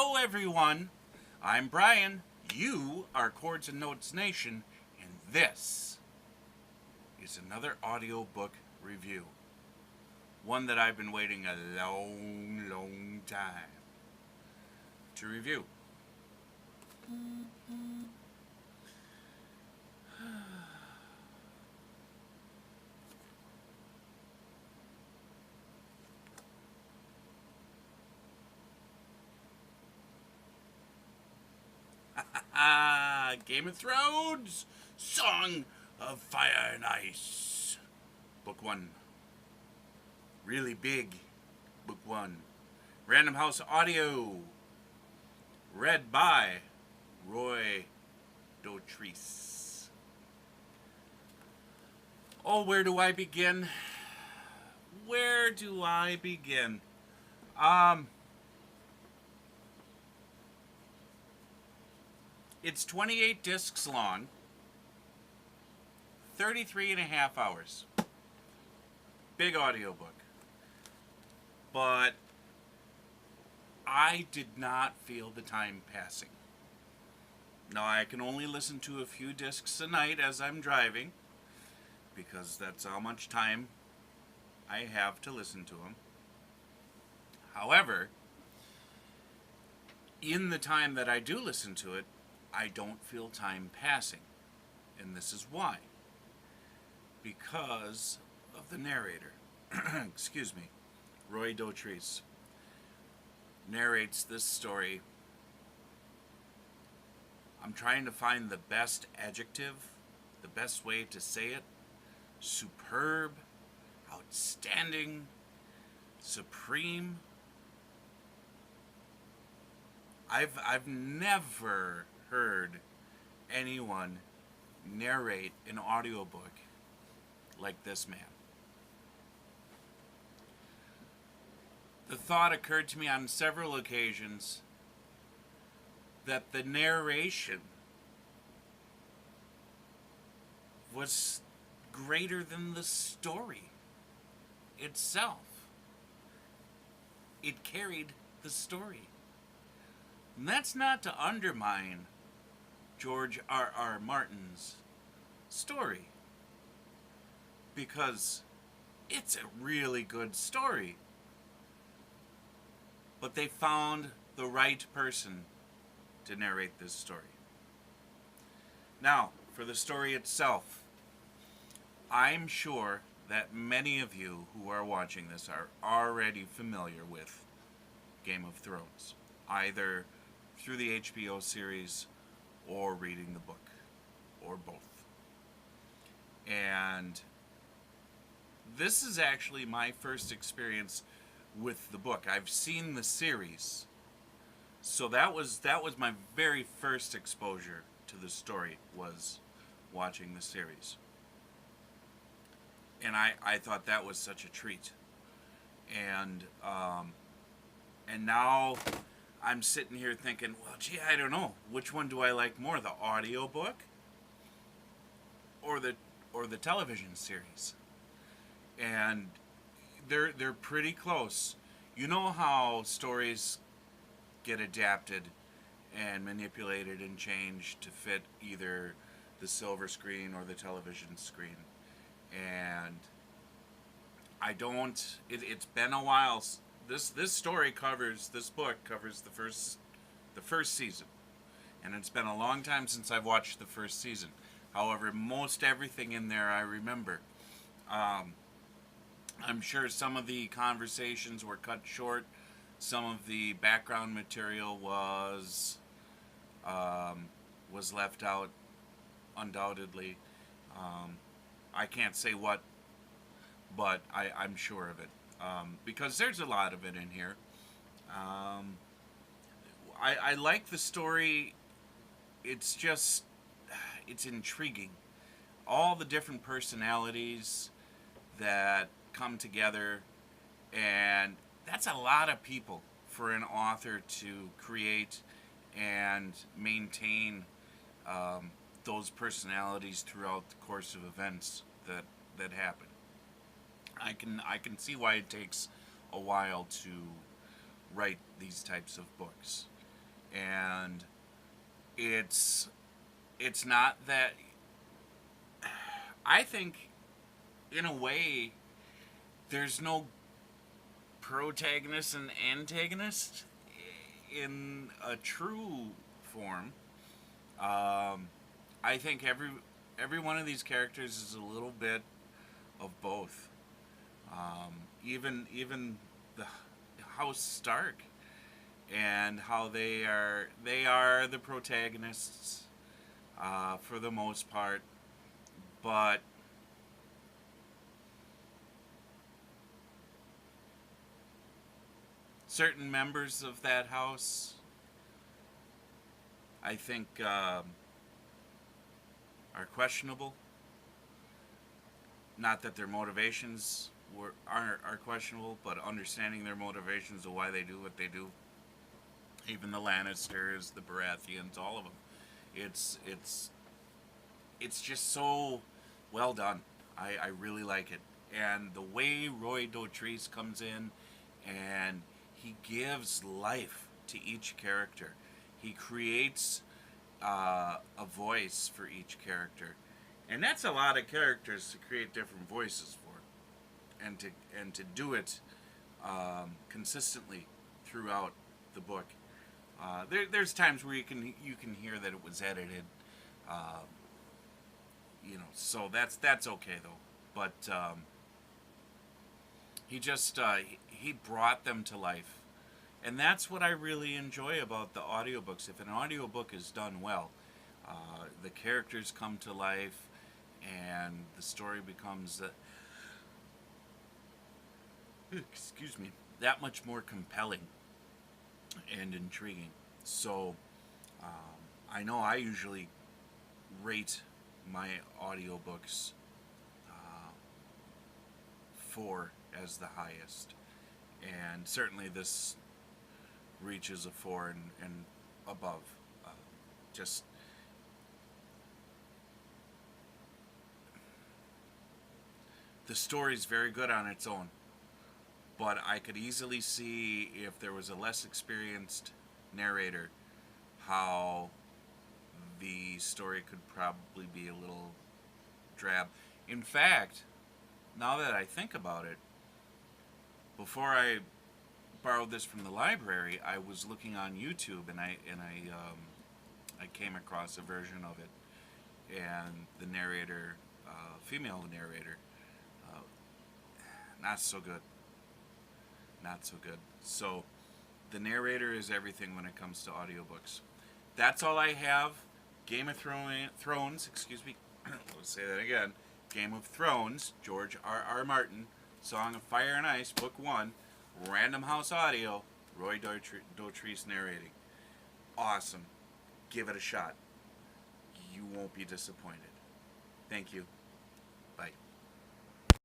Hello, everyone. I'm Brian. You are Chords and Notes Nation, and this is another audiobook review. One that I've been waiting a long time to review. Game of Thrones, Song of Fire and Ice. Book 1. Really big. Book 1. Random House Audio. Read by Roy Dotrice. Oh, where do I begin? Where do I begin? It's 28 discs long, 33 and a half hours. Big audiobook. But I did not feel the time passing. Now, I can only listen to a few discs a night as I'm driving, because that's how much time I have to listen to them. However, in the time that I do listen to it, I don't feel time passing. And this is why. Because of the narrator. Excuse me. Roy Dotrice narrates this story. I'm trying to find the best adjective, the best way to say it. Superb, outstanding, supreme. I've never heard anyone narrate an audiobook like this man. The thought occurred to me on several occasions that the narration was greater than the story itself. It carried the story. And that's not to undermine George R.R. Martin's story, because it's a really good story. But they found the right person to narrate this story. Now, for the story itself, I'm sure that many of you who are watching this are already familiar with Game of Thrones, either through the HBO series or reading the book, or both. And this is actually my first experience with the book. I've seen the series, so that was my very first exposure to the story, was watching the series. And I thought that was such a treat. And now I'm sitting here thinking, well, gee, I don't know. Which one do I like more, the audiobook or the television series? And they're pretty close. You know how stories get adapted and manipulated and changed to fit either the silver screen or the television screen. And it's been a while. This book covers the first season, and it's been a long time since I've watched the first season. However, most everything in there I remember. I'm sure some of the conversations were cut short. Some of the background material was left out, undoubtedly. I can't say what, but I'm sure of it. Because there's a lot of it in here. I like the story. It's intriguing. All the different personalities that come together, and that's a lot of people for an author to create and maintain those personalities throughout the course of events that happen. I can see why it takes a while to write these types of books. And it's not that, I think in a way there's no protagonist and antagonist in a true form. I think every one of these characters is a little bit of both. Even the House Stark, and how they are the protagonists for the most part, but certain members of that house, I think, are questionable. Not that their motivations are questionable, but understanding their motivations of why they do what they do. Even the Lannisters, the Baratheons, all of them. It's just so well done. I really like it, and the way Roy Dotrice comes in, and he gives life to each character. He creates a voice for each character, and that's a lot of characters to create different voices for, and to do it consistently throughout the book. There's times where you can hear that it was edited, uh, so that's okay though. But he brought them to life, and that's what I really enjoy about the audiobooks. If an audiobook is done well, the characters come to life, and the story becomes excuse me, that much more compelling and intriguing. So I know I usually rate my audiobooks 4 as the highest, and certainly this reaches a 4 and above. Uh, just the story's very good on its own, but I could easily see, if there was a less experienced narrator, how the story could probably be a little drab. In fact, now that I think about it, before I borrowed this from the library, I was looking on YouTube, and I came across a version of it, and the narrator, female narrator, uh, not so good, not so good. So the narrator is everything when it comes to audiobooks. That's all I have. Game of Thrones, excuse me. Let's say that again. Game of Thrones, George R.R. Martin, Song of Fire and Ice, Book 1, Random House Audio, Roy Dotrice narrating. Awesome. Give it a shot. You won't be disappointed. Thank you.